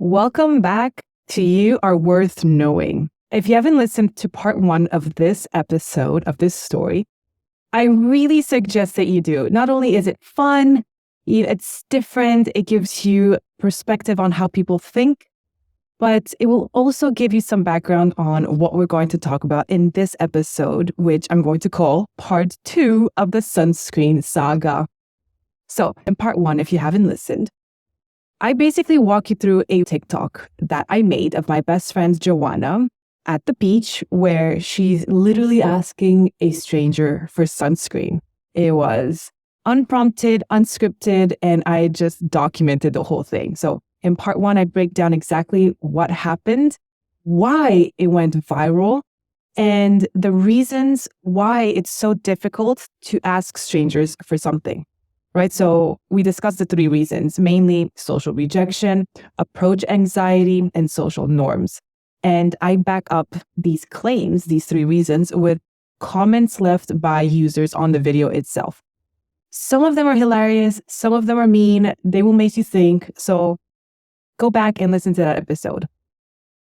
Welcome back to You Are Worth Knowing. If you haven't listened to part 1 of this episode of this story, I really suggest that you do. Not only is it fun, it's different, it gives you perspective on how people think, but it will also give you some background on what we're going to talk about in this episode, which I'm going to call part 2 of the Sunscreen saga. So in part 1, if you haven't listened, I basically walk you through a TikTok that I made of my best friend Joanna at the beach, where she's literally asking a stranger for sunscreen. It was unprompted, unscripted, and I just documented the whole thing. So in part 1, I break down exactly what happened, why it went viral, and the reasons why it's so difficult to ask strangers for something. Right. So we discussed the 3 reasons, mainly social rejection, approach anxiety, and social norms. And I back up these claims, these 3 reasons, with comments left by users on the video itself. Some of them are hilarious. Some of them are mean. They will make you think. So go back and listen to that episode.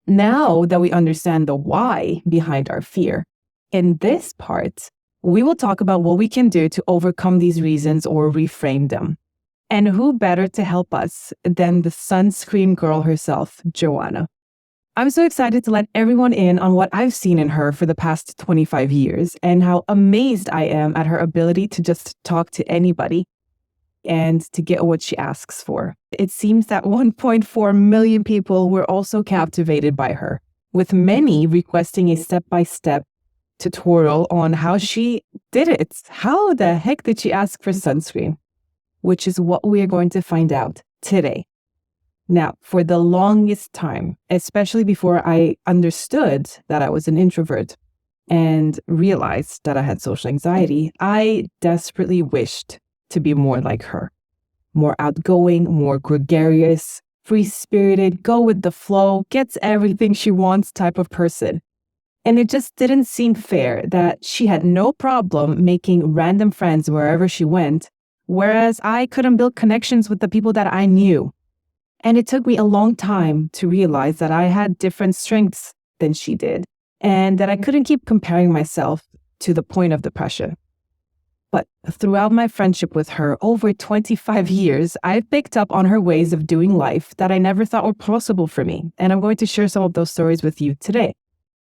Now that we understand the why behind our fear, in this part, we will talk about what we can do to overcome these reasons or reframe them. And who better to help us than the sunscreen girl herself, Joanna. I'm so excited to let everyone in on what I've seen in her for the past 25 years and how amazed I am at her ability to just talk to anybody and to get what she asks for. It seems that 1.4 million people were also captivated by her, with many requesting a step-by-step tutorial on how she did it. How the heck did she ask for sunscreen? Which is what we are going to find out today. Now, for the longest time, especially before I understood that I was an introvert and realized that I had social anxiety, I desperately wished to be more like her. More outgoing, more gregarious, free-spirited, go with the flow, gets everything she wants type of person. And it just didn't seem fair that she had no problem making random friends wherever she went, whereas I couldn't build connections with the people that I knew. And it took me a long time to realize that I had different strengths than she did, and that I couldn't keep comparing myself to the point of depression. But throughout my friendship with her over 25 years, I've picked up on her ways of doing life that I never thought were possible for me. And I'm going to share some of those stories with you today.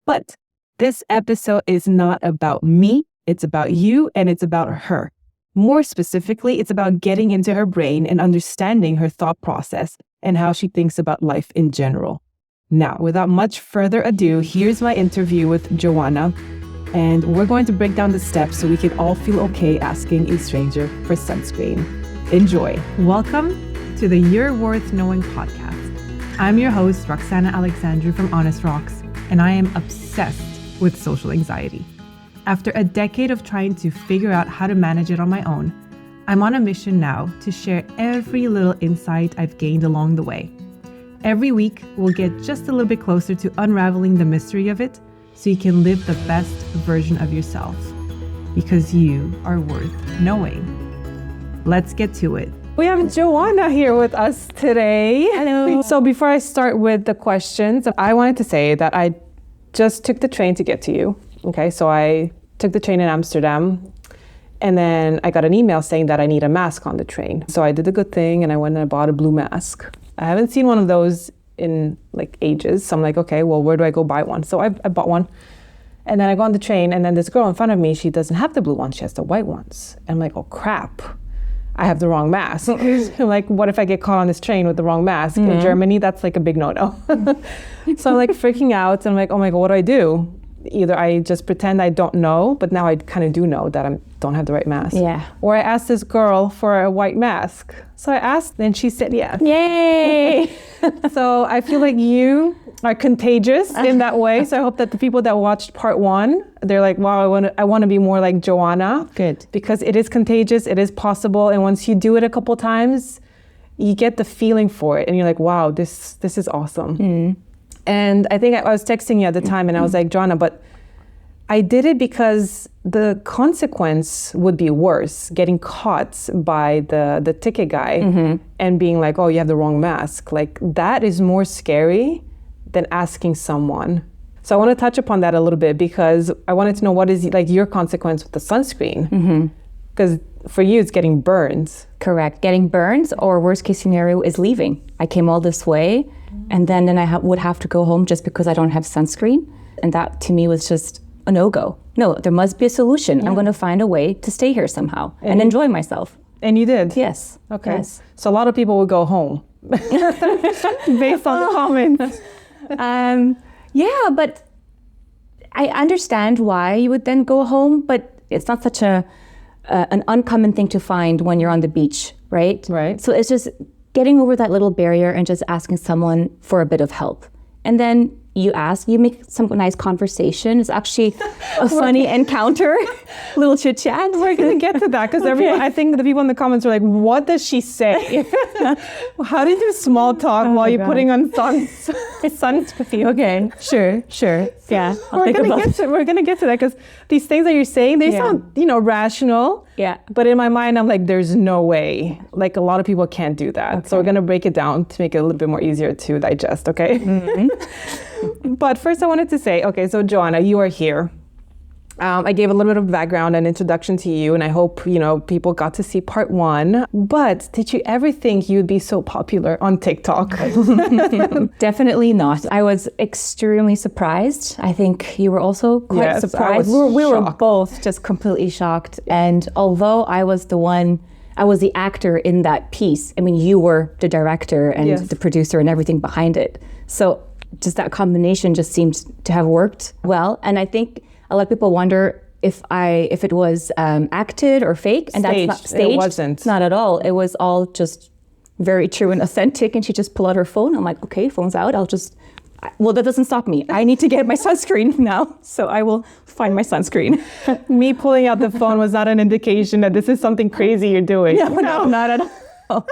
But this episode is not about me, it's about you, and it's about her. More specifically, it's about getting into her brain and understanding her thought process and how she thinks about life in general. Now, without much further ado, here's my interview with Joanna, and we're going to break down the steps so we can all feel okay asking a stranger for sunscreen. Enjoy. Welcome to the You're Worth Knowing podcast. I'm your host, Roxana Alexandru from Honest Rocks, and I am obsessed with social anxiety. After a decade of trying to figure out how to manage it on my own, I'm on a mission now to share every little insight I've gained along the way. Every week, we'll get just a little bit closer to unraveling the mystery of it so you can live the best version of yourself. Because you are worth knowing. Let's get to it. We have Joanna here with us today. Hello. So before I start with the questions, I wanted to say that I just took the train to get to you. Okay, so I took the train in Amsterdam, and then I got an email saying that I need a mask on the train. So I did a good thing and I went and I bought a blue mask. I haven't seen one of those in like ages. So I'm like, okay, well, where do I go buy one? So I bought one. And then I go on the train, and then this girl in front of me, she doesn't have the blue ones, she has the white ones. And I'm like, oh crap, I have the wrong mask. I'm like, what if I get caught on this train with the wrong mask? In Germany, that's like a big no-no. So I'm like freaking out, and I'm like, oh my God, what do I do? Either I just pretend I don't know, but now I kind of do know that I don't have the right mask. Yeah. Or I asked this girl for a white mask. So I asked, and she said yes. Yay! So I feel like you are contagious in that way. So I hope that the people that watched part 1, they're like, wow, I want to be more like Joanna. Good. Because it is contagious, it is possible. And once you do it a couple times, you get the feeling for it. And you're like, wow, this is awesome. And I think I was texting you at the time, and I was like, Joanna, but I did it because the consequence would be worse, getting caught by the ticket guy and being like, oh, you have the wrong mask. Like, that is more scary than asking someone. So I want to touch upon that a little bit because I wanted to know what is like your consequence with the sunscreen. Because for you, it's getting burns. Correct. Getting burns, or worst case scenario is leaving. I came all this way and then I would have to go home just because I don't have sunscreen. And that to me was just a no-go. No, there must be a solution. I'm going to find a way to stay here somehow and enjoy myself. And you did? Yes. Okay. Yes. So a lot of people would go home based on the comments. Yeah, but I understand why you would then go home, but it's not such an uncommon thing to find when you're on the beach, right? Right. So it's just getting over that little barrier and just asking someone for a bit of help. And then you make some nice conversation. It's actually a funny encounter, little chit chat. We're going to get to that because everyone, I think the people in the comments are like, what does she say? How do you do small talk while you're putting on sunscreen? Okay, sure. Yeah. We're going to get to that because these things that you're saying, they sound, rational. Yeah. But in my mind, I'm like, there's no way. Like, a lot of people can't do that. Okay. So we're going to break it down to make it a little bit more easier to digest, okay? But first I wanted to say, okay, so Joanna, you are here. I gave a little bit of background and introduction to you, and I hope, people got to see part 1. But did you ever think you'd be so popular on TikTok? Definitely not. I was extremely surprised. I think you were also quite surprised. We were both just completely shocked. And although I was the actor in that piece, I mean, you were the director and the producer and everything behind it. So just that combination just seemed to have worked well. And I think a lot of people wonder if it was acted or fake, and staged. That's not staged. It wasn't. Not at all. It was all just very true and authentic. And she just pulled out her phone. I'm like, okay, phone's out. That doesn't stop me. I need to get my sunscreen now, so I will find my sunscreen. Me pulling out the phone was not an indication that this is something crazy you're doing. No, not at all.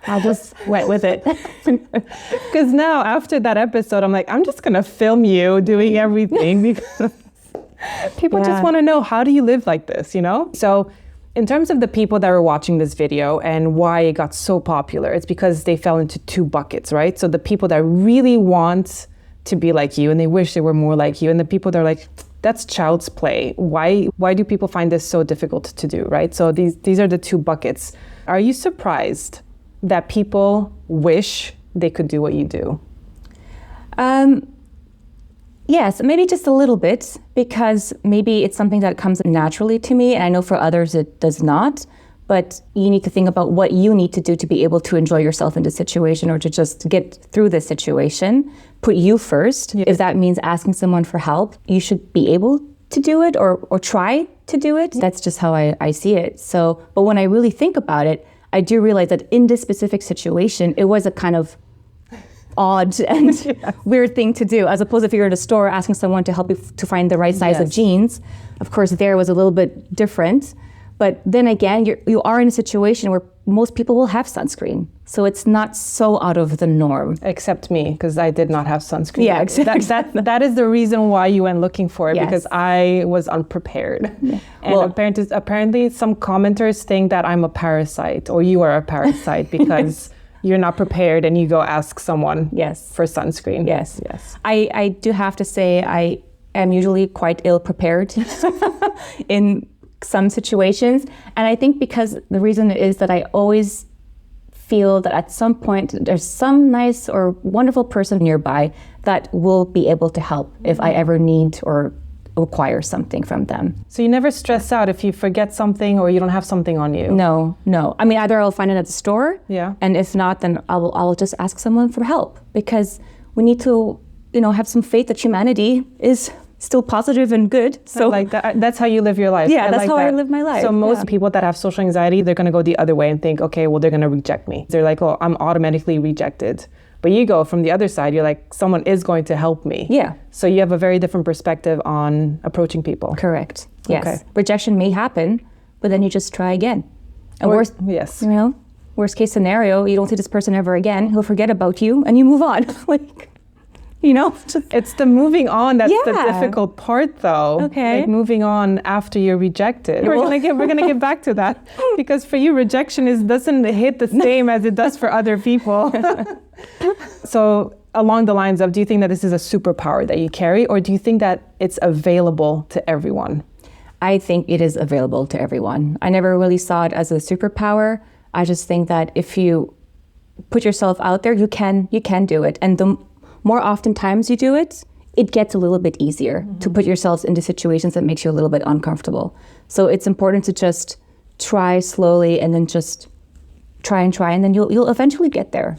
I just went with it. Because now, after that episode, I'm like, I'm just going to film you doing everything because people just want to know, how do you live like this, So in terms of the people that were watching this video and why it got so popular, it's because they fell into 2 buckets, right? So the people that really want to be like you and they wish they were more like you, and the people that are like, that's child's play. Why do people find this so difficult to do, right? So these are the 2 buckets. Are you surprised that people wish they could do what you do? Yes, maybe just a little bit, because maybe it's something that comes naturally to me, and I know for others it does not. But you need to think about what you need to do to be able to enjoy yourself in this situation, or to just get through this situation. Put you first. Yeah. If that means asking someone for help, you should be able to do it or try to do it. That's just how I see it. So, but when I really think about it, I do realize that in this specific situation, it was a kind of odd and weird thing to do, as opposed to if you're at a store asking someone to help you to find the right size of jeans. Of course, there was a little bit different. But then again, you are in a situation where most people will have sunscreen. So it's not so out of the norm. Except me, because I did not have sunscreen. Yeah, exactly. That is the reason why you went looking for it, because I was unprepared. Yeah. And apparently some commenters think that I'm a parasite, or you are a parasite, because you're not prepared and you go ask someone for sunscreen. Yes. I do have to say I am usually quite ill prepared in some situations. And I think because the reason is that I always feel that at some point there's some nice or wonderful person nearby that will be able to help if I ever need or require something from them. So you never stress out if you forget something or you don't have something on you? No. I mean, either I'll find it at the store, and if not, then I'll just ask someone for help, because we need to, have some faith that humanity is still positive and good. So like that. That's how you live your life. Yeah, that's how I live my life. So most people that have social anxiety, they're going to go the other way and think, okay, well, they're going to reject me. They're like, oh, I'm automatically rejected. But you go from the other side, you're like, someone is going to help me. Yeah. So you have a very different perspective on approaching people. Correct. Yes. Okay. Rejection may happen, but then you just try again. And worst case scenario, you don't see this person ever again. He'll forget about you and you move on. It's the moving on that's the Yeah. difficult part, though. Okay. Like moving on after you're rejected. We're gonna get back to that because for you, rejection doesn't hit the same as it does for other people. So along the lines of, do you think that this is a superpower that you carry, or do you think that it's available to everyone? I think it is available to everyone. I never really saw it as a superpower. I just think that if you put yourself out there, you can do it. And the more oftentimes you do it, it gets a little bit easier to put yourselves into situations that makes you a little bit uncomfortable. So it's important to just try slowly and then just try, and then you'll eventually get there.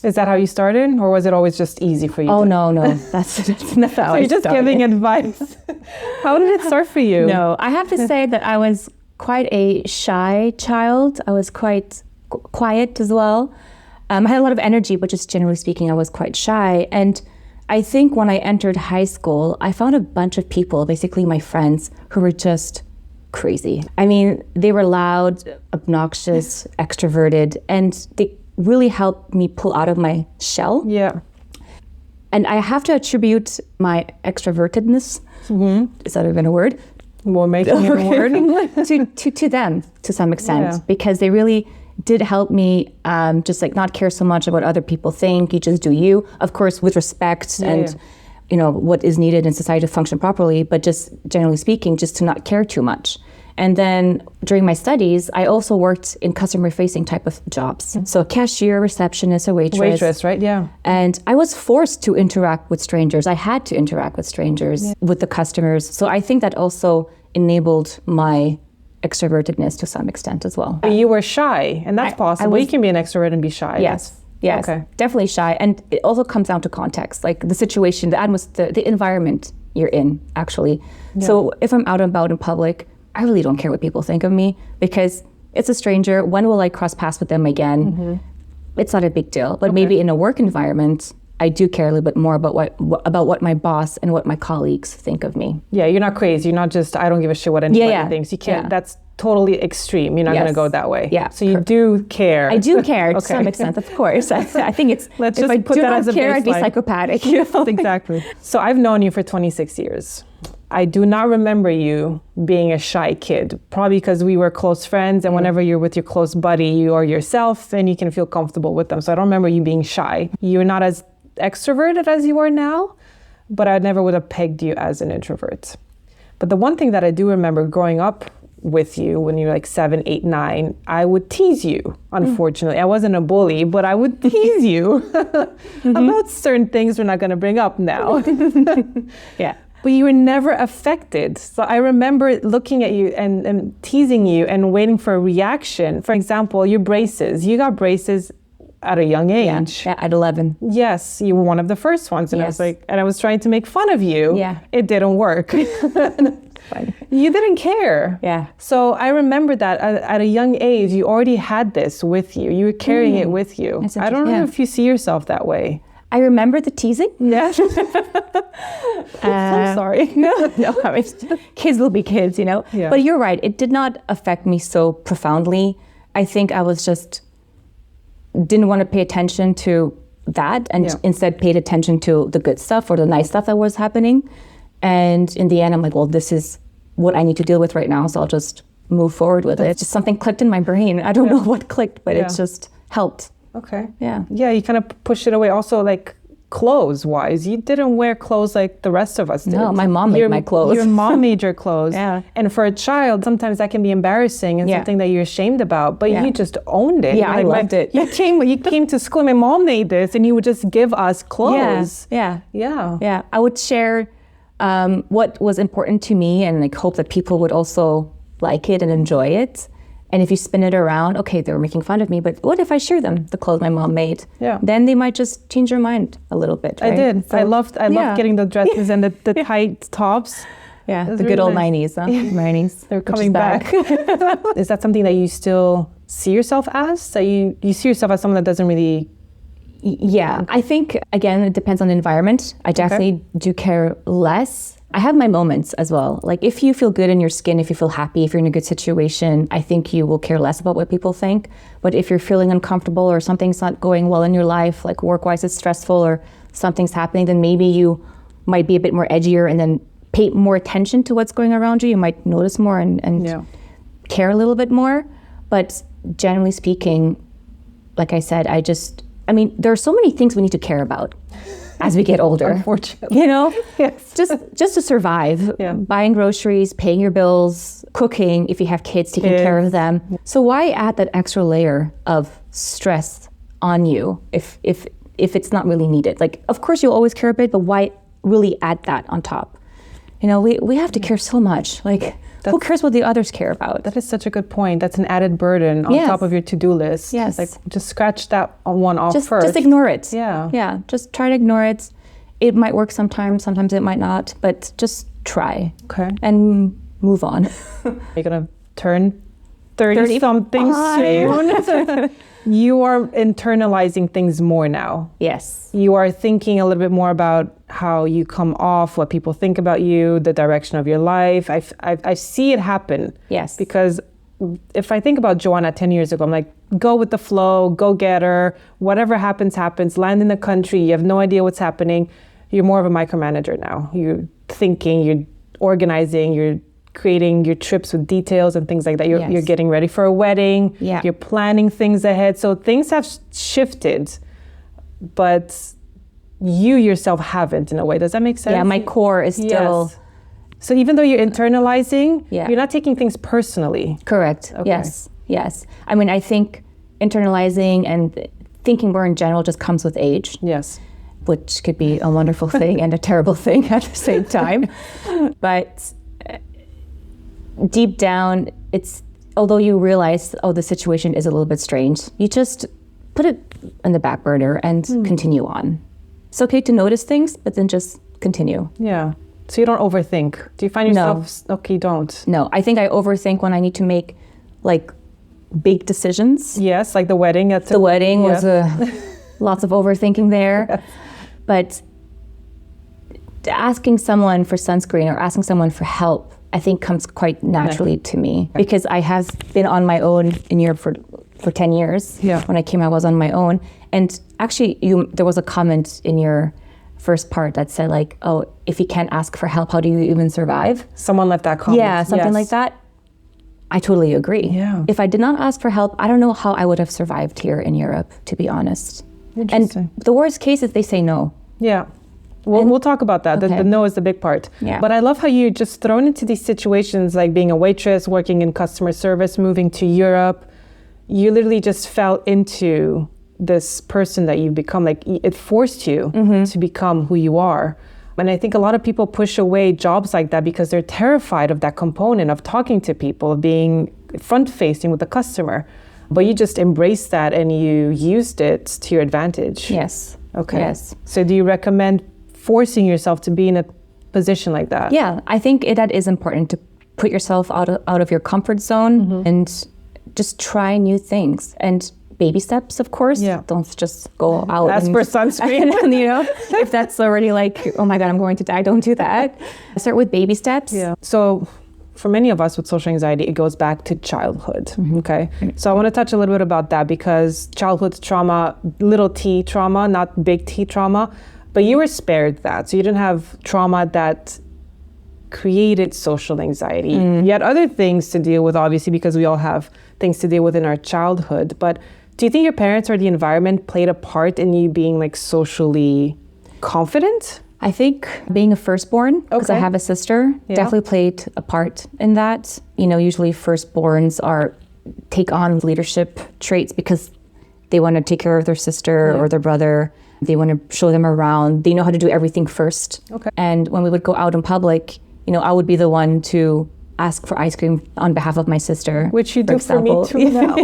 Is that how you started, or was it always just easy for you? Oh, no. That's not how So you're just giving advice. How did it start for you? No, I have to say that I was quite a shy child. I was quite quiet as well. I had a lot of energy, but just generally speaking, I was quite shy. And I think when I entered high school, I found a bunch of people, basically my friends, who were just crazy. I mean, they were loud, obnoxious, extroverted, and they really helped me pull out of my shell. Yeah. And I have to attribute my extrovertedness, is that even a word? We're making it a word. to them to some extent, Yeah. because they really did help me just like not care so much about what other people think. You just do you, of course, with respect and what is needed in society to function properly, but just generally speaking, just to not care too much. And then during my studies, I also worked in customer-facing type of jobs. So a cashier, receptionist, a waitress. Waitress, right? Yeah. And I was forced to interact with strangers. I had to interact with strangers, with the customers. So I think that also enabled my extrovertedness to some extent as well. You were shy, and that's possible. You can be an extrovert and be shy. Yes, Okay. definitely shy. And it also comes down to context, like the situation, the atmosphere, the environment you're in, actually. Yeah. So if I'm out and about in public, I really don't care what people think of me because it's a stranger. When will I cross paths with them again? It's not a big deal. But maybe in a work environment, I do care a little bit more about what my boss and what my colleagues think of me. Yeah, you're not crazy. You're not just, I don't give a shit what anybody thinks. You can't, that's totally extreme. You're not going to go that way. Yeah. So you do care. I do care to some extent, of course. I think it's, Let's if just I put do that not as a care, I'd be baseline. psychopathic. Exactly. So I've known you for 26 years. I do not remember you being a shy kid, probably because we were close friends, and whenever you're with your close buddy, you are yourself and you can feel comfortable with them. So I don't remember you being shy. You're not as extroverted as you are now, but I never would have pegged you as an introvert. But the one thing that I do remember growing up with you when you're like 7, 8, 9, I would tease you, unfortunately. I wasn't a bully, but I would tease you about certain things we're not going to bring up now. Yeah. But you were never affected. So I remember looking at you and teasing you and waiting for a reaction. For example, your braces. You got braces at a young age. Yeah, at 11. Yes, you were one of the first ones. And I was Yes. like, and I was trying to make fun of you. Yeah. It didn't work. Fine. You didn't care. Yeah. So I remember that at a young age, you already had this with you. You were carrying it with you. That's I don't know if you see yourself that way. I remember the teasing. Yes. I'm sorry. No, I mean, kids will be kids, Yeah. But you're right. It did not affect me so profoundly. I think I was just didn't want to pay attention to that and instead paid attention to the good stuff or the nice stuff that was happening. And in the end, I'm like, well, this is what I need to deal with right now. So I'll just move forward with it. Just something clicked in my brain. I don't know what clicked, but it just helped. Okay. Yeah. Yeah, you kind of push it away. Also, like clothes-wise, you didn't wear clothes like the rest of us did. No, my mom made my clothes. Your mom made your clothes. Yeah. And for a child, sometimes that can be embarrassing and something that you're ashamed about, but you just owned it. Yeah, I loved it. You came to school, my mom made this, and you would just give us clothes. Yeah. Yeah. I would share what was important to me and like hope that people would also like it and enjoy it. And if you spin it around, okay, they were making fun of me, but what if I share them, the clothes my mom made? Yeah. Then they might just change your mind a little bit, right? I did. So, I loved getting the dresses and the tight tops. Yeah, It was the good really old nice. 90s, huh? 90s. They're coming back. Is that something that you still see yourself as? That you see yourself as someone that doesn't really... Yeah, I think, again, it depends on the environment. I definitely do care less. I have my moments as well. Like if you feel good in your skin, if you feel happy, if you're in a good situation, I think you will care less about what people think. But if you're feeling uncomfortable or something's not going well in your life, like work-wise it's stressful or something's happening, then maybe you might be a bit more edgier and then pay more attention to what's going around you. You might notice more and care a little bit more. But generally speaking, like I said, there are so many things we need to care about as we get older. Unfortunately. Yes. Just to survive. Yeah. Buying groceries, paying your bills, cooking, if you have kids, taking care of them. So why add that extra layer of stress on you if it's not really needed? Like, of course you'll always care a bit, but why really add that on top? We have to care so much. Like, who cares what the others care about? That is such a good point. That's an added burden on top of your to-do list. Yes. Like, just scratch that one off first. Just ignore it. Yeah. Yeah. Just try to ignore it. It might work sometimes it might not, but just try. Okay. And move on. You're gonna turn 30 something soon. You are internalizing things more now. Yes. You are thinking a little bit more about how you come off, what people think about you, the direction of your life. I see it happen. Yes. Because if I think about Joanna 10 years ago, I'm like, go with the flow, go get her, whatever happens, happens, land in the country, you have no idea what's happening. You're more of a micromanager now. You're thinking, you're organizing, you're creating your trips with details and things like that. You're getting ready for a wedding. Yeah. You're planning things ahead. So things have shifted, but you yourself haven't in a way. Does that make sense? Yeah, my core is still... Yes. So even though you're internalizing, Yeah. you're not taking things personally. Correct. Okay. Yes. I think internalizing and thinking more in general just comes with age. Yes. Which could be a wonderful thing and a terrible thing at the same time. But deep down, although you realize, the situation is a little bit strange, you just put it in the back burner and continue on. It's okay to notice things, but then just continue. Yeah. So you don't overthink. Do you find yourself, okay, you don't? No, I think I overthink when I need to make big decisions. Yes, like the wedding. The wedding was lots of overthinking there. Yes. But asking someone for sunscreen or asking someone for help, I think comes quite naturally to me because I have been on my own in Europe for 10 years. Yeah. When I came, I was on my own. And actually, there was a comment in your first part that said if you can't ask for help, how do you even survive? Someone left that comment. Yeah, something like that. I totally agree. Yeah. If I did not ask for help, I don't know how I would have survived here in Europe, to be honest. Interesting. And the worst case is they say no. Yeah. We'll talk about that. Okay. The no is the big part. Yeah. But I love how you're just thrown into these situations like being a waitress, working in customer service, moving to Europe. You literally just fell into this person that you've become. Like, it forced you to become who you are. And I think a lot of people push away jobs like that because they're terrified of that component of talking to people, of being front-facing with the customer. But you just embraced that and you used it to your advantage. Yes. Okay. Yes. So do you recommend forcing yourself to be in a position like that? Yeah, I think that is important to put yourself out of your comfort zone and just try new things. And baby steps, of course. Yeah. Don't just go out Ask for sunscreen. And, if that's already oh my God, I'm going to die, don't do that. Start with baby steps. Yeah. So for many of us with social anxiety, it goes back to childhood. Okay. So I want to touch a little bit about that because childhood trauma, little T trauma, not big T trauma, but you were spared that. So you didn't have trauma that created social anxiety. You had other things to deal with, obviously, because we all have things to deal with in our childhood. But do you think your parents or the environment played a part in you being socially confident? I think being a firstborn, because I have a sister, definitely played a part in that. Usually firstborns take on leadership traits because they want to take care of their sister or their brother. They want to show them around. They know how to do everything first. Okay. And when we would go out in public, I would be the one to ask for ice cream on behalf of my sister. Which you do for me too now.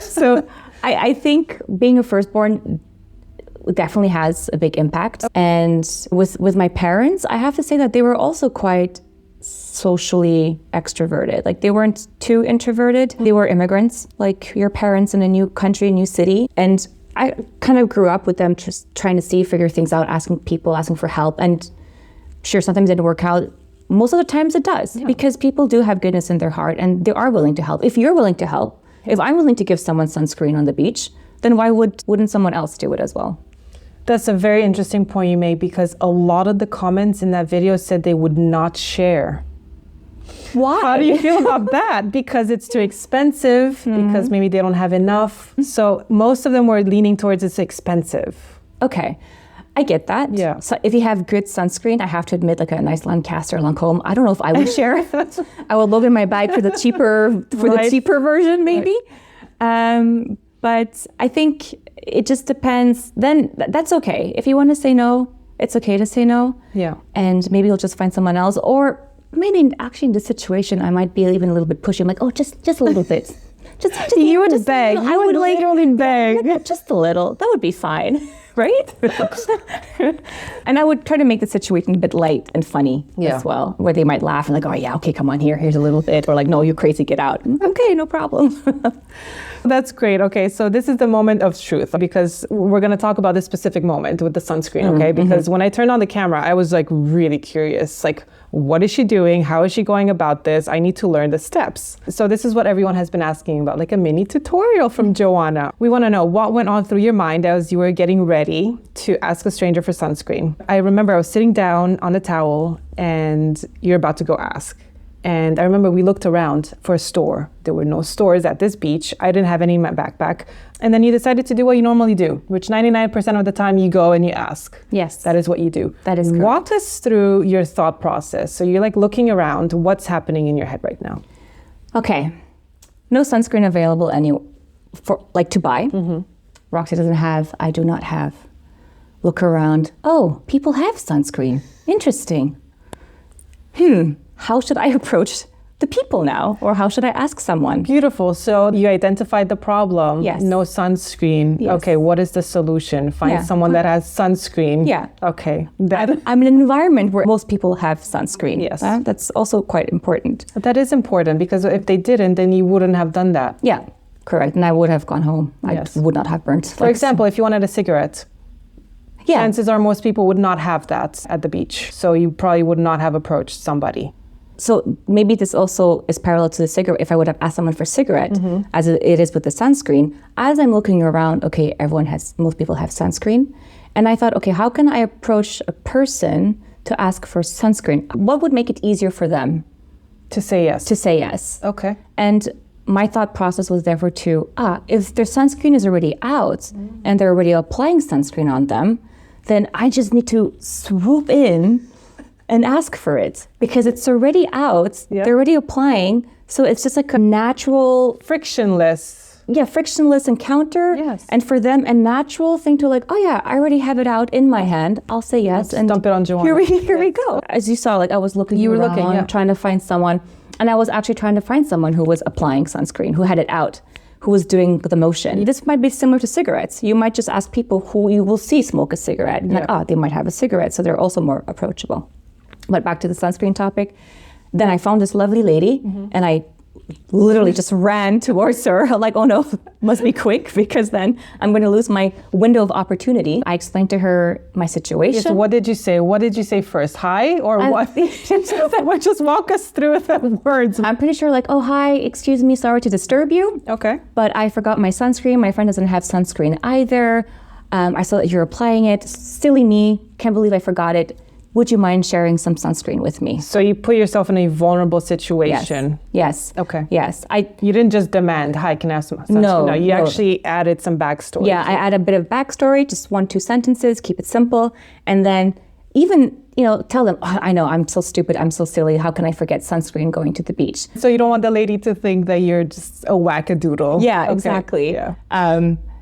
So I think being a firstborn definitely has a big impact. And with my parents, I have to say that they were also quite socially extroverted. They weren't too introverted. They were immigrants, like your parents in a new country, a new city. And I kind of grew up with them just trying to figure things out, asking for help. And sure, sometimes it didn't work out. Most of the times it does, because people do have goodness in their heart and they are willing to help. If you're willing to help, if I'm willing to give someone sunscreen on the beach, then why wouldn't someone else do it as well? That's a very interesting point you made, because a lot of the comments in that video said they would not share. Why? How do you feel about that? Because it's too expensive, because maybe they don't have enough. So most of them were leaning towards it's expensive. Okay. I get that. Yeah. So if you have good sunscreen, I have to admit, like a nice Lancaster, Lancome, I don't know if I would share it. I would load in my bag for the cheaper, the cheaper version, maybe. Right. But I think it just depends. Then that's okay. If you want to say no, it's okay to say no. Yeah. And maybe you'll just find someone else. Or maybe actually in this situation, I might be even a little bit pushy. I'm like, oh, just a little bit. Just you would beg. I would like literally beg. Just a little. That would be fine. Right? And I would try to make the situation a bit light and funny as well, where they might laugh and like, oh yeah, okay, come on, here's a little bit. Or like, no, you're crazy, get out. Okay, no problem. That's great. Okay, so this is the moment of truth, because we're going to talk about this specific moment with the sunscreen, okay? Because when I turned on the camera, I was like really curious, like, what is she doing? How is she going about this? I need to learn the steps. So this is what everyone has been asking about, like a mini tutorial from Joanna. We want to know what went on through your mind as you were getting ready to ask a stranger for sunscreen. I remember I was sitting down on a towel and you're about to go ask. And I remember we looked around for a store. There were no stores at this beach. I didn't have any in my backpack. And then you decided to do what you normally do, which 99% of the time you go and you ask. Yes. That is what you do. That is correct. Walk us through your thought process. So you're like looking around. What's happening in your head right now? Okay. No sunscreen available to buy. Roxy doesn't have. I do not have. Look around. Oh, people have sunscreen. Interesting. How should I approach the people now? Or how should I ask someone? Beautiful. So you identified the problem. Yes. No sunscreen. Yes. Okay, what is the solution? Find someone that has sunscreen. Yeah. Okay. I'm in an environment where most people have sunscreen. Yes. That's also quite important. That is important, because if they didn't, then you wouldn't have done that. Yeah, correct. And I would have gone home. Yes. I would not have burnt. For example, if you wanted a cigarette, chances are most people would not have that at the beach. So you probably would not have approached somebody. So maybe this also is parallel to the cigarette. If I would have asked someone for a cigarette, as it is with the sunscreen, as I'm looking around, okay, most people have sunscreen. And I thought, okay, how can I approach a person to ask for sunscreen? What would make it easier for them? To say yes. To say yes. Okay. And my thought process was therefore if their sunscreen is already out and they're already applying sunscreen on them, then I just need to swoop in and ask for it, because it's already out, they're already applying, so it's just like a natural... Frictionless encounter. Yes. And for them, a natural thing to like, oh yeah, I already have it out in my hand, I'll say yes. And dump it on Joanna. Here we go. As you saw, like I was looking around, trying to find someone, and I was actually trying to find someone who was applying sunscreen, who had it out, who was doing the motion. This might be similar to cigarettes. You might just ask people who you will see smoke a cigarette, and like, they might have a cigarette, so they're also more approachable. But back to the sunscreen topic, then I found this lovely lady, and I literally just ran towards her. I'm like, oh no, must be quick, because then I'm going to lose my window of opportunity. I explained to her my situation. Yes, what did you say? What did you say first? Hi or what? Just walk us through the words. I'm pretty sure like, oh, hi, excuse me, sorry to disturb you. Okay. But I forgot my sunscreen. My friend doesn't have sunscreen either. I saw that you're applying it. Silly me. Can't believe I forgot it. Would you mind sharing some sunscreen with me? So you put yourself in a vulnerable situation. Yes. Okay. Yes. You didn't just demand, hi, can I have some sunscreen? No, you actually added some backstory. Yeah, I add a bit of backstory, just 1-2 sentences, keep it simple. And then even, tell them, oh, I know, I'm so stupid, I'm so silly, how can I forget sunscreen going to the beach? So you don't want the lady to think that you're just a wackadoodle. Yeah, okay. Exactly. Yeah.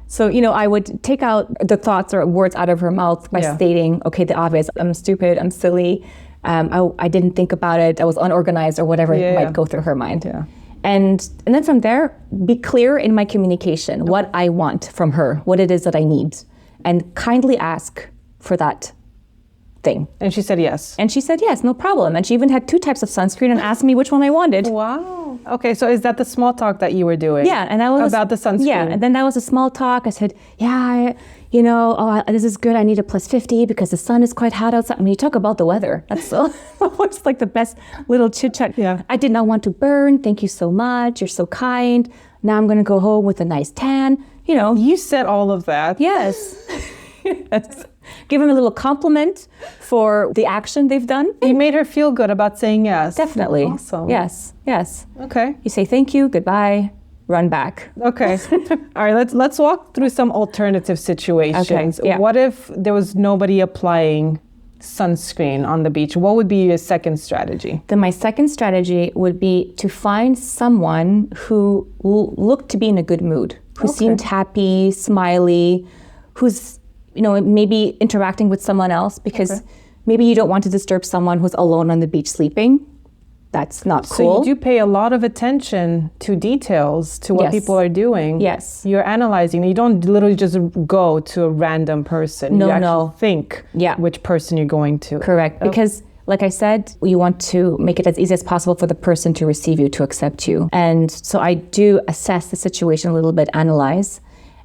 So, I would take out the thoughts or words out of her mouth by stating, okay, the obvious, I'm stupid, I'm silly, I didn't think about it, I was unorganized or whatever might go through her mind. Yeah. And then from there, be clear in my communication, what I want from her, what it is that I need, and kindly ask for that thing. And she said yes. And she said yes, no problem. And she even had 2 types of sunscreen and asked me which one I wanted. Wow. Okay, so is that the small talk that you were doing? Yeah, and that was about the sunscreen. Yeah, and then that was a small talk. I said, this is good. I need a +50 because the sun is quite hot outside. I mean, you talk about the weather. That's so it's like the best little chit chat. Yeah. I did not want to burn. Thank you so much. You're so kind. Now I'm going to go home with a nice tan. You said all of that. Yes. Yes. give them a little compliment for the action they've done. You made her feel good about saying yes. Definitely. Awesome. Yes. Okay. You say thank you, goodbye, run back. Okay. All right, let's walk through some alternative situations. Okay, yeah. What if there was nobody applying sunscreen on the beach? What would be your second strategy? Then my second strategy would be to find someone who looked to be in a good mood, who seemed happy, smiley, who's, maybe interacting with someone else, because maybe you don't want to disturb someone who's alone on the beach sleeping. That's not cool. So you do pay a lot of attention to details, to what people are doing. Yes. You're analyzing. You don't literally just go to a random person. No, you actually think which person you're going to. Correct. Because like I said, you want to make it as easy as possible for the person to receive you, to accept you. And so I do assess the situation a little bit, analyze.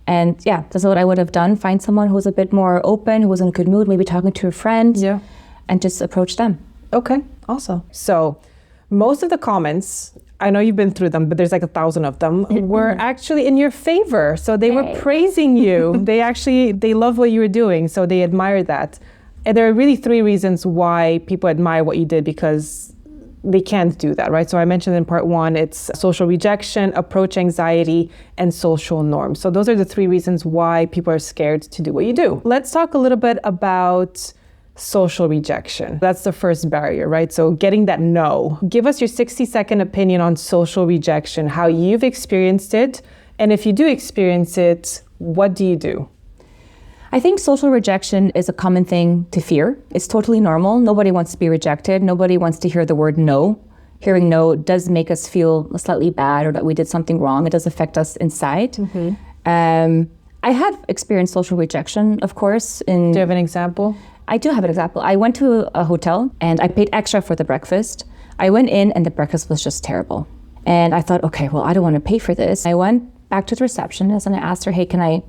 And that's what I would have done. Find someone who's a bit more open, who was in a good mood, maybe talking to a friend, and just approach them. Okay, awesome. So most of the comments, I know you've been through them, but there's like 1,000 of them, were actually in your favor. So they were praising you. They love what you were doing. So they admire that. And there are really 3 reasons why people admire what you did, because they can't do that, right? So I mentioned in part 1, it's social rejection, approach anxiety, and social norms. So those are the 3 reasons why people are scared to do what you do. Let's talk a little bit about social rejection. That's the first barrier, right? So getting that no. Give us your 60-second opinion on social rejection, how you've experienced it, and if you do experience it, what do you do? I think social rejection is a common thing to fear. It's totally normal. Nobody wants to be rejected. Nobody wants to hear the word no. Hearing no does make us feel slightly bad, or that we did something wrong. It does affect us inside. I have experienced social rejection, of course. Do you have an example? I do have an example. I went to a hotel and I paid extra for the breakfast. I went in and the breakfast was just terrible. And I thought, okay, well, I don't want to pay for this. I went back to the receptionist and I asked her, hey, can I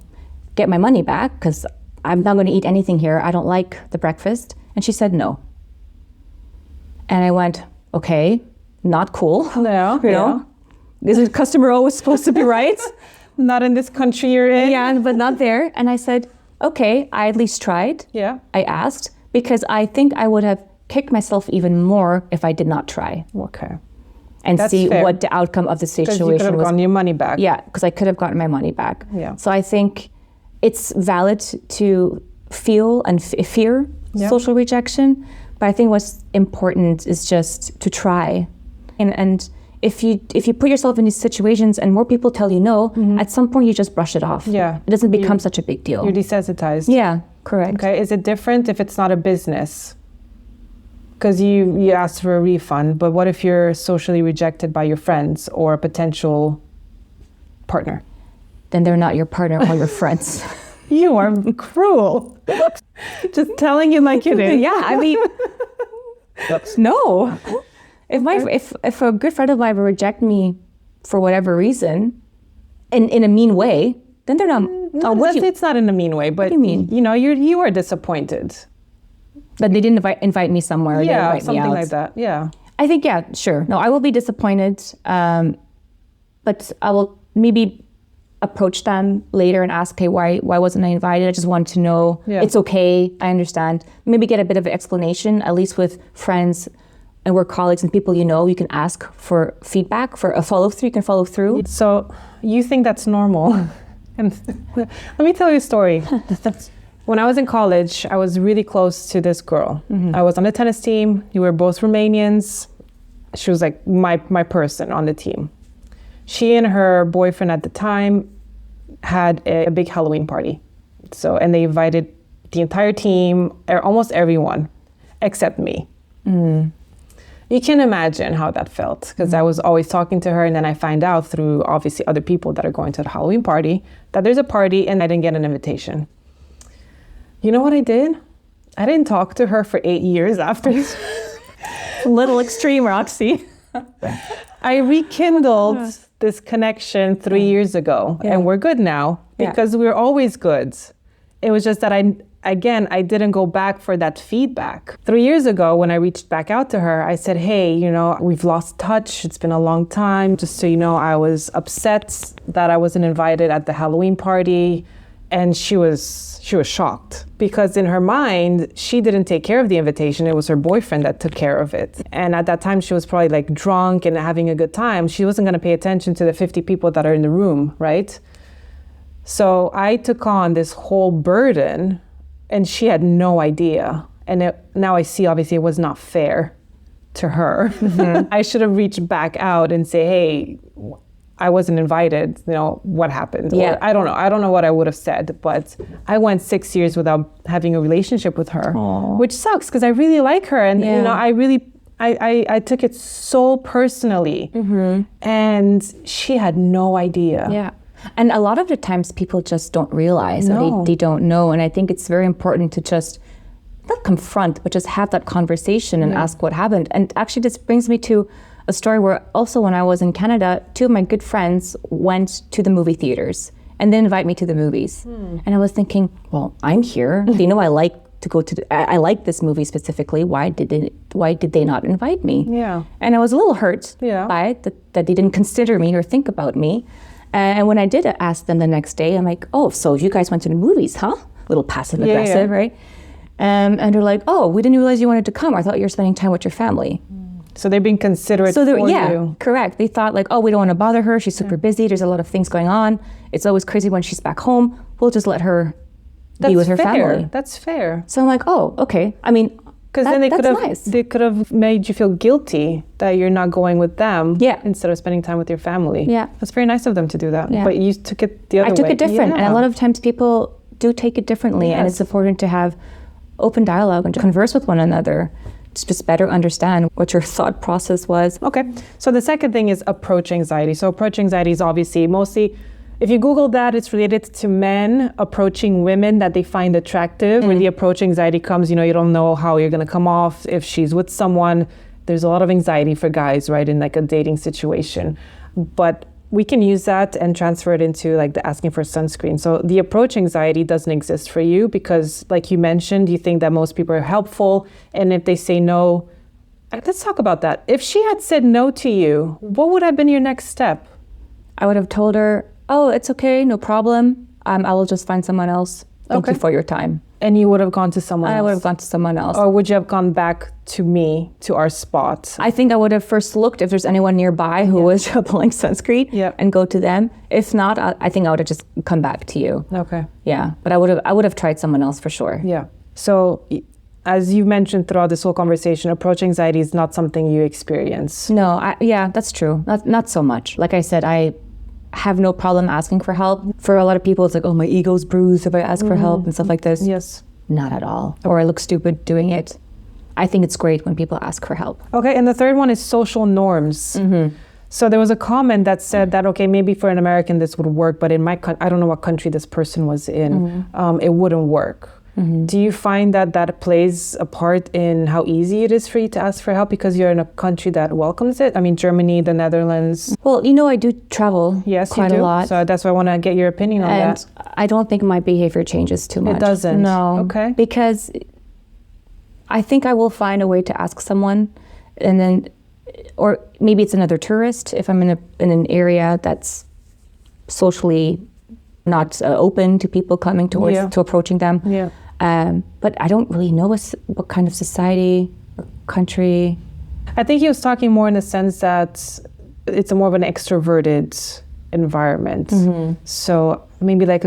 get my money back? Because I'm not going to eat anything here. I don't like the breakfast. And she said no. And I went, okay, not cool. No, you know, is a customer always supposed to be right? Not in this country you're in. Yeah, but not there. And I said, okay, I at least tried. Yeah. I asked, because I think I would have kicked myself even more if I did not try. Okay. And That's see fair. what the outcome of the situation was. Because you could have gotten your money back. Yeah, because I could have gotten my money back. Yeah. So I think it's valid to feel and fear social rejection, but I think what's important is just to try. And if you put yourself in these situations and more people tell you no, at some point you just brush it off. Yeah. It doesn't become such a big deal. You're desensitized. Yeah, correct. Okay, is it different if it's not a business? Because you asked for a refund, but what if you're socially rejected by your friends or a potential partner? Then they're not your partner or your friends. You are cruel. Just telling you like it is. Yeah, I mean, no. If a good friend of mine would reject me for whatever reason, in a mean way, then they're not. It's not in a mean way, but what do you mean? You are disappointed. That they didn't invite me somewhere. Yeah, invite something me out. like that. Yeah. I think, sure. No, I will be disappointed, but I will maybe approach them later and ask, hey, why wasn't I invited? I just want to know. It's okay. I understand. Maybe get a bit of an explanation, at least with friends and work colleagues and people you can ask for feedback, for a follow-through. You can follow through. So you think that's normal? And let me tell you a story. When I was in college, I was really close to this girl. I was on the tennis team. We were both Romanians. She was like my person on the team. She and her boyfriend at the time had a big Halloween party. And they invited the entire team, almost everyone, except me. You can imagine how that felt, because I was always talking to her, and then I find out through obviously other people that are going to the Halloween party that there's a party and I didn't get an invitation. You know what I did? I didn't talk to her for 8 years after. A little extreme, Roxy. I rekindled this connection 3 years ago, and we're good now because we're always good. It was just that I didn't go back for that feedback. 3 years ago, when I reached back out to her, I said, hey, we've lost touch. It's been a long time. Just so you know, I was upset that I wasn't invited at the Halloween party. And she was shocked because in her mind, she didn't take care of the invitation. It was her boyfriend that took care of it. And at that time, she was probably like drunk and having a good time. She wasn't going to pay attention to the 50 people that are in the room, right? So I took on this whole burden and she had no idea. And now I see, obviously, it was not fair to her. I should have reached back out and say, hey, I wasn't invited, what happened? Yeah. Or I don't know what I would have said, but I went 6 years without having a relationship with her, which sucks because I really like her. And, I took it so personally and she had no idea. Yeah. And a lot of the times people just don't realize No. or they don't know. And I think it's very important to just not confront, but just have that conversation and ask what happened. And actually this brings me to a story where also when I was in Canada, two of my good friends went to the movie theaters and they invite me to the movies. And I was thinking, well, I'm here. They know I like to go to, I like this movie specifically. Why did they not invite me? Yeah. And I was a little hurt Yeah. by it, that they didn't consider me or think about me. And when I did ask them the next day, I'm like, oh, so you guys went to the movies, huh? A little passive aggressive, right? And they're like, oh, we didn't realize you wanted to come. I thought you were spending time with your family. So they're being considerate for you. Correct. They thought like, oh, we don't want to bother her. She's super busy. There's a lot of things going on. It's always crazy when she's back home. We'll just let her be with her family. That's fair. So I'm like, oh, okay. I mean, because then they could have made you feel guilty that you're not going with them instead of spending time with your family. Yeah. That's very nice of them to do that. Yeah. But you took it the other way. I took it different. Yeah. And a lot of times people do take it differently. And it's important to have open dialogue and to converse with one another. To just better understand what your thought process was. Okay. So the second thing is approach anxiety. So approach anxiety is obviously mostly, if you Google that, it's related to men approaching women that they find attractive. Where the approach anxiety comes, you don't know how you're going to come off if she's with someone. There's a lot of anxiety for guys, right, in like a dating situation. But we can use that and transfer it into like the asking for sunscreen. So the approach anxiety doesn't exist for you because, like you mentioned, you think that most people are helpful. And if they say no, let's talk about that. If she had said no to you, what would have been your next step? I would have told her, oh, it's okay, no problem. I will just find someone else. Thank you for your time. And you would have gone to someone else? I would have gone to someone else. Or would you have gone back to me, to our spot? I think I would have first looked if there's anyone nearby who was applying sunscreen and go to them. If not, I think I would have just come back to you. Okay. Yeah, but I would have tried someone else for sure. Yeah. So as you mentioned throughout this whole conversation, approach anxiety is not something you experience. No, that's true. Not so much. Like I said, I have no problem asking for help. For a lot of people, it's like, oh, my ego's bruised if I ask for help and stuff like this. Yes. Not at all. Or I look stupid doing it. I think it's great when people ask for help. Okay, and the third one is social norms. So there was a comment that said that, okay, maybe for an American this would work, but in my country, I don't know what country this person was in, it wouldn't work. Do you find that plays a part in how easy it is for you to ask for help because you're in a country that welcomes it? I mean, Germany, the Netherlands. Well, I do travel quite a lot. So that's why I want to get your opinion on that. And I don't think my behavior changes too much. It doesn't? No. Okay. Because I think I will find a way to ask someone, and then, or maybe it's another tourist if I'm in an area that's socially not open to people coming towards to approaching them. Yeah. But I don't really know what kind of society or country. I think he was talking more in the sense that it's more of an extroverted environment. So maybe like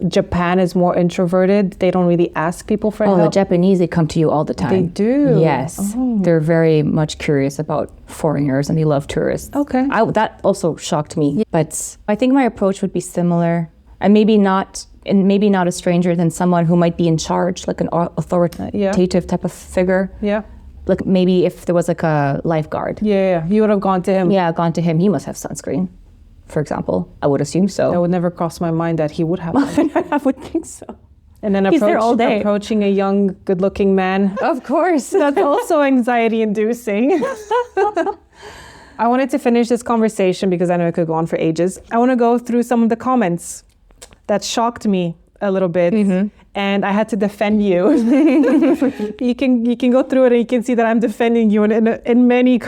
Japan is more introverted. They don't really ask people for help. Oh, the Japanese, they come to you all the time. They do? Yes. They're very much curious about foreigners and they love tourists. Okay. That also shocked me. But I think my approach would be similar. And maybe not a stranger than someone who might be in charge, like an authoritative type of figure. Yeah. Like maybe if there was like a lifeguard. Yeah. You would have gone to him. Yeah, gone to him. He must have sunscreen, for example. I would assume so. That would never cross my mind that he would have one. I would think so. And then He's there all day. Approaching a young, good-looking man. Of course. That's also anxiety-inducing. I wanted to finish this conversation because I know it could go on for ages. I want to go through some of the comments that shocked me a little bit. and I had to defend you. You can go through it and you can see that I'm defending you in many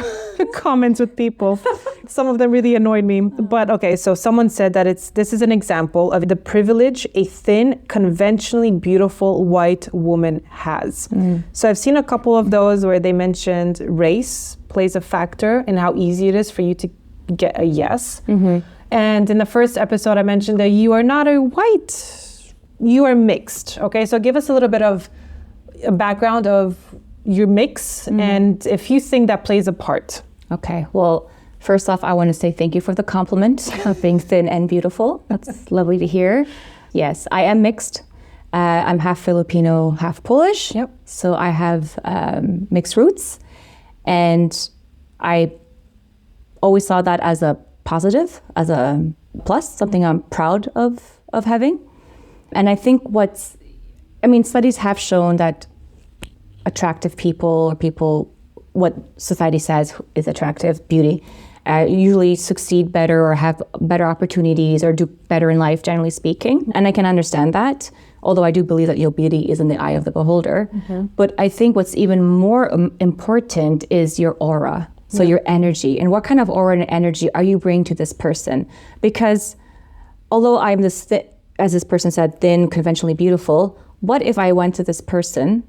comments with people. Some of them really annoyed me. But okay, so someone said that this is an example of the privilege a thin, conventionally beautiful white woman has. So I've seen a couple of those where they mentioned race plays a factor in how easy it is for you to get a yes. And in the first episode, I mentioned that you are not a white, you are mixed. Okay, so give us a little bit of a background of your mix and if you think that plays a part. Okay, well, first off, I want to say thank you for the compliment of being thin and beautiful. That's lovely to hear. Yes, I am mixed. I'm half Filipino, half Polish. Yep. So I have mixed roots. And I always saw that as a positive, as a plus, something I'm proud of having. And I think studies have shown that attractive people or people, what society says is attractive, beauty, usually succeed better or have better opportunities or do better in life, generally speaking. And I can understand that, although I do believe that your beauty is in the eye of the beholder. But I think what's even more important is your aura. So your energy, and what kind of aura and energy are you bringing to this person? Because although I'm this, as this person said, thin, conventionally beautiful, what if I went to this person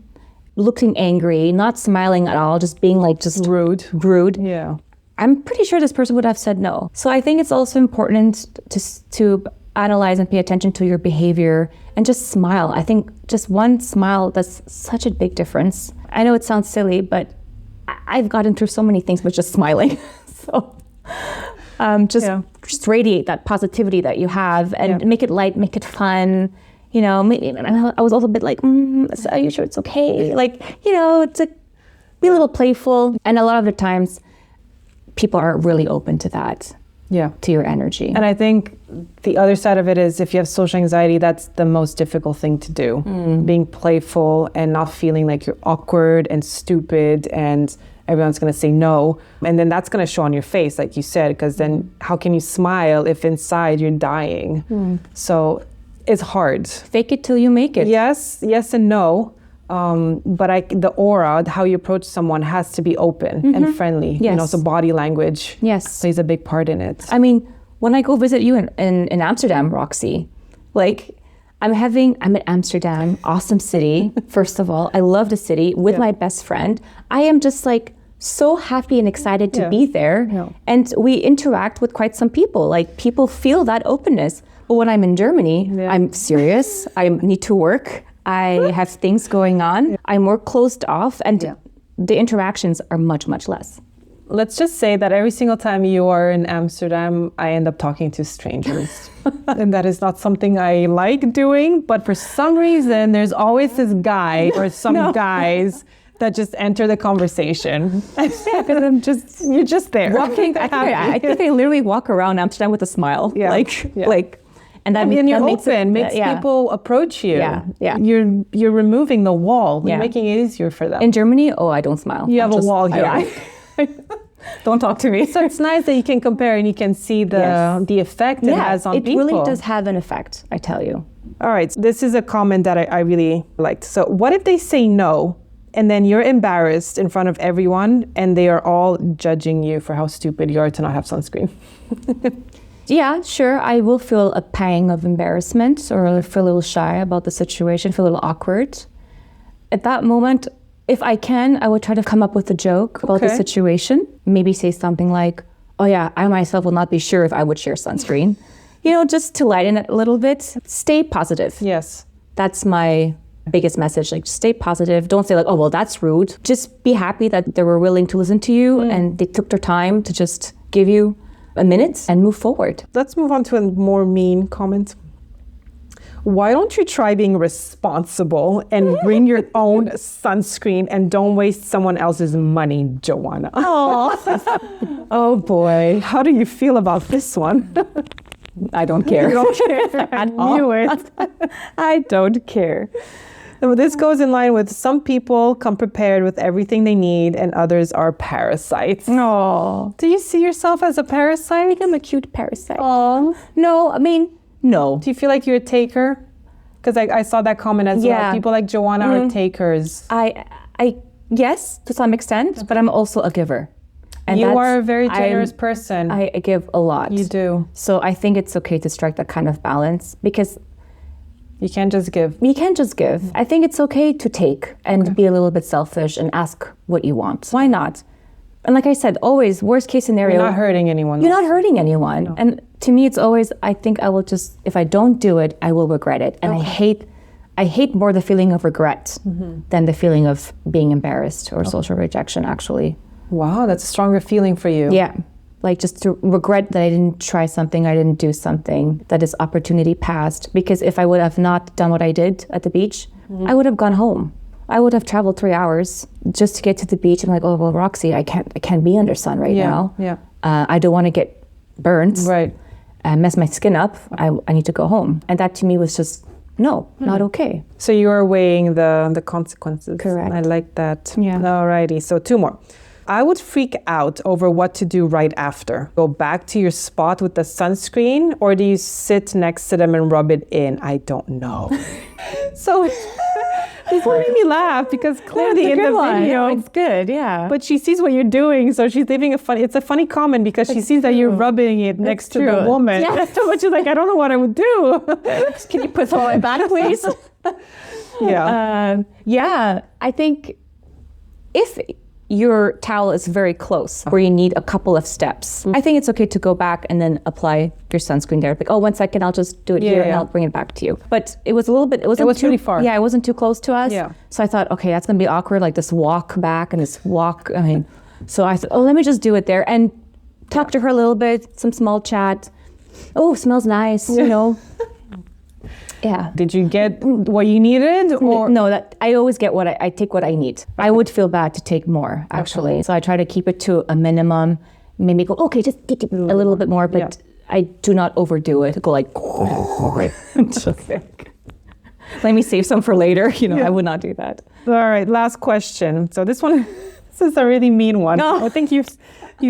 looking angry, not smiling at all, just being like just Rude. Yeah. I'm pretty sure this person would have said no. So I think it's also important to analyze and pay attention to your behavior and just smile. I think just one smile, that's such a big difference. I know it sounds silly, but I've gotten through so many things with just smiling. So just radiate that positivity that you have and make it light, make it fun. You know, I was also a bit like, are you sure it's okay? Like, to be a little playful. And a lot of the times, people are really open to that. Yeah. To your energy. And I think the other side of it is if you have social anxiety, that's the most difficult thing to do. Being playful and not feeling like you're awkward and stupid and everyone's going to say no. And then that's going to show on your face, like you said, because then how can you smile if inside you're dying? So it's hard. Fake it till you make it. Yes and no. But the aura, how you approach someone has to be open and friendly. Yes. So body language plays a big part in it. I mean, when I go visit you in Amsterdam, Roxy, like I'm in Amsterdam, awesome city. First of all, I love the city with my best friend. I am just like so happy and excited to be there. Yeah. And we interact with quite some people. Like people feel that openness. But when I'm in Germany, I'm serious. I need to work. I have things going on. I'm more closed off and the interactions are much, much less. Let's just say that every single time you are in Amsterdam, I end up talking to strangers. And that is not something I like doing, but for some reason, there's always this guy or some guys that just enter the conversation. Because you're just there. Walking, I think I literally walk around Amsterdam with a smile. And that you're makes people approach you. You're removing the wall. You're making it easier for them. In Germany, I don't smile. You have a wall here. Don't talk to me. So it's nice that you can compare and you can see the effect it has on people. It really does have an effect, I tell you. All right, this is a comment that I really liked. So what if they say no and then you're embarrassed in front of everyone and they are all judging you for how stupid you are to not have sunscreen? Yeah, sure. I will feel a pang of embarrassment or feel a little shy about the situation, feel a little awkward. At that moment, if I can, I would try to come up with a joke about the situation. Maybe say something like, oh yeah, I myself will not be sure if I would share sunscreen. Just to lighten it a little bit. Stay positive. Yes. That's my biggest message. Like, stay positive. Don't say like, oh, well, that's rude. Just be happy that they were willing to listen to you and they took their time to just give you a minute and move forward. Let's move on to a more mean comment. Why don't you try being responsible and bring your own sunscreen and don't waste someone else's money, Joanna? Oh boy. How do you feel about this one? I don't care. You don't care. I knew it. I don't care. This goes in line with some people come prepared with everything they need and others are parasites. Oh. Do you see yourself as a parasite? I'm a cute parasite. Oh. No, I mean, no. Do you feel like you're a taker? Because I saw that comment as well. People like Joanna are takers. Yes, to some extent, but I'm also a giver. And you are a very generous person. I give a lot. You do. So I think it's okay to strike that kind of balance because you can't just give. You can't just give. I think it's okay to take and be a little bit selfish and ask what you want. Why not? And like I said, always worst case scenario. You're not hurting anyone. You're not hurting anyone. No. And to me, it's always, I think I will just, if I don't do it, I will regret it. And I hate more the feeling of regret than the feeling of being embarrassed or social rejection, actually. Wow, that's a stronger feeling for you. Yeah. Like just to regret that I didn't try something, I didn't do something, that this opportunity passed. Because if I would have not done what I did at the beach, I would have gone home. I would have traveled 3 hours just to get to the beach. I'm like, oh, well, Roxy, I can't be under sun right now. Yeah. I don't want to get burnt. Right. Mess my skin up. I need to go home. And that to me was just, no, not okay. So you are weighing the consequences. Correct. I like that. Yeah. Alrighty. So 2 more. I would freak out over what to do right after. Go back to your spot with the sunscreen, or do you sit next to them and rub it in? I don't know. So this one made me laugh because clearly in the video, it's good, yeah. but she sees what you're doing, so she's leaving it's a funny comment because she sees that you're rubbing it next to the woman. Yeah. So much is like, I don't know what I would do. Can you put some on my back, please? Yeah. I think if your towel is very close where you need a couple of steps, I think it's okay to go back and then apply your sunscreen there. Like, oh, 1 second, I'll just do it here and I'll bring it back to you. But it was a little bit, it was pretty far. Yeah, it wasn't too close to us. Yeah. So I thought, okay, that's going to be awkward, like this walk back and this walk. So I thought, oh, let me just do it there and talk to her a little bit, some small chat. Oh, smells nice, you know. Yeah. Did you get what you needed, or no? That I always get what I take what I need. I would feel bad to take more, actually. Okay. So I try to keep it to a minimum. Maybe go, okay, just a little bit more, but I do not overdo it. Go like, let me save some for later. I would not do that. All right, last question. So this one, this is a really mean one. No. I think you've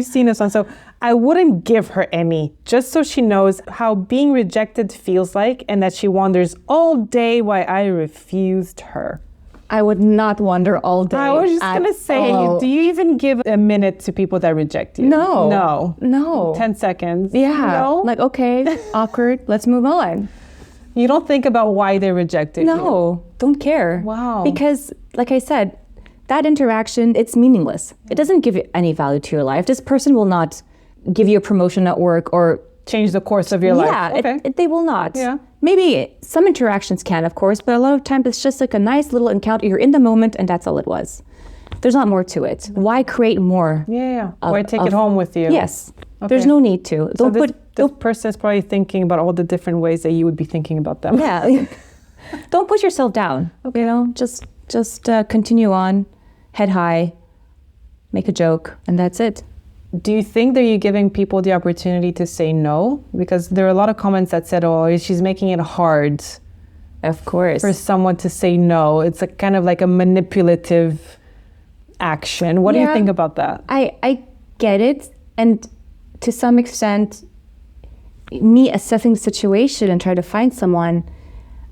seen this one. So I wouldn't give her any, just so she knows how being rejected feels like and that she wonders all day why I refused her. I would not wonder all day. I was just going to say, do you even give a minute to people that reject you? No. 10 seconds. Yeah. No? Like, okay, awkward, let's move on. You don't think about why they rejected you? No, don't care. Wow. Because, like I said, that interaction, it's meaningless. It doesn't give any value to your life. This person will not give you a promotion at work or change the course of your life. Yeah, they will not. Yeah. Maybe some interactions can, of course, but a lot of times it's just like a nice little encounter. You're in the moment and that's all it was. There's not more to it. Why create more? Yeah. Why take it home with you? Yes. Okay. There's no need to. This person is probably thinking about all the different ways that you would be thinking about them. Yeah. Don't put yourself down. Okay. Just continue on, head high, make a joke, and that's it. Do you think that you're giving people the opportunity to say no? Because there are a lot of comments that said, oh, she's making it hard. Of course. For someone to say no. It's a kind of like a manipulative action. What do you think about that? I get it. And to some extent, me assessing the situation and try to find someone,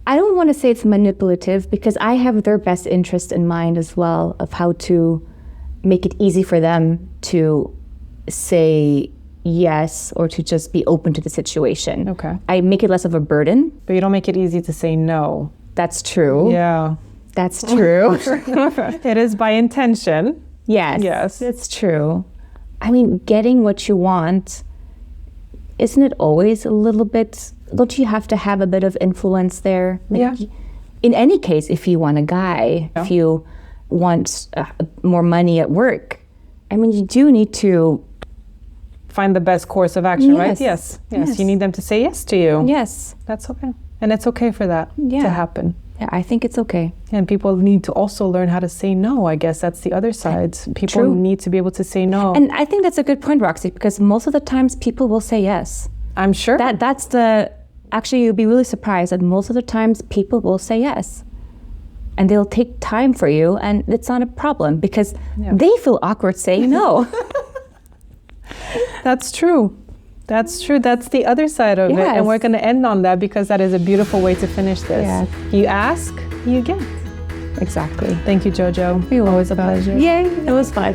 I don't want to say it's manipulative because I have their best interest in mind as well of how to make it easy for them to say yes or to just be open to the situation. Okay. I make it less of a burden. But you don't make it easy to say no. That's true. Yeah. That's true. It is by intention. Yes. It's true. I mean, getting what you want, isn't it always a little bit, don't you have to have a bit of influence there? Yeah. In any case, if you want a guy, if you want more money at work, I mean, you do need to find the best course of action, right? Yes. You need them to say yes to you. Yes. That's okay. And it's okay for that to happen. Yeah, I think it's okay. And people need to also learn how to say no. I guess that's the other side. People need to be able to say no. And I think that's a good point, Roxy, because most of the times people will say yes. I'm sure. Actually, you'll be really surprised that most of the times people will say yes. And they'll take time for you, and it's not a problem because they feel awkward saying no. That's true. That's true. That's the other side of it. Yes. And we're going to end on that because that is a beautiful way to finish this. Yes. You ask, you get. Exactly. Thank you, Jojo. You're Always a welcome. pleasure. Yay, it was fun.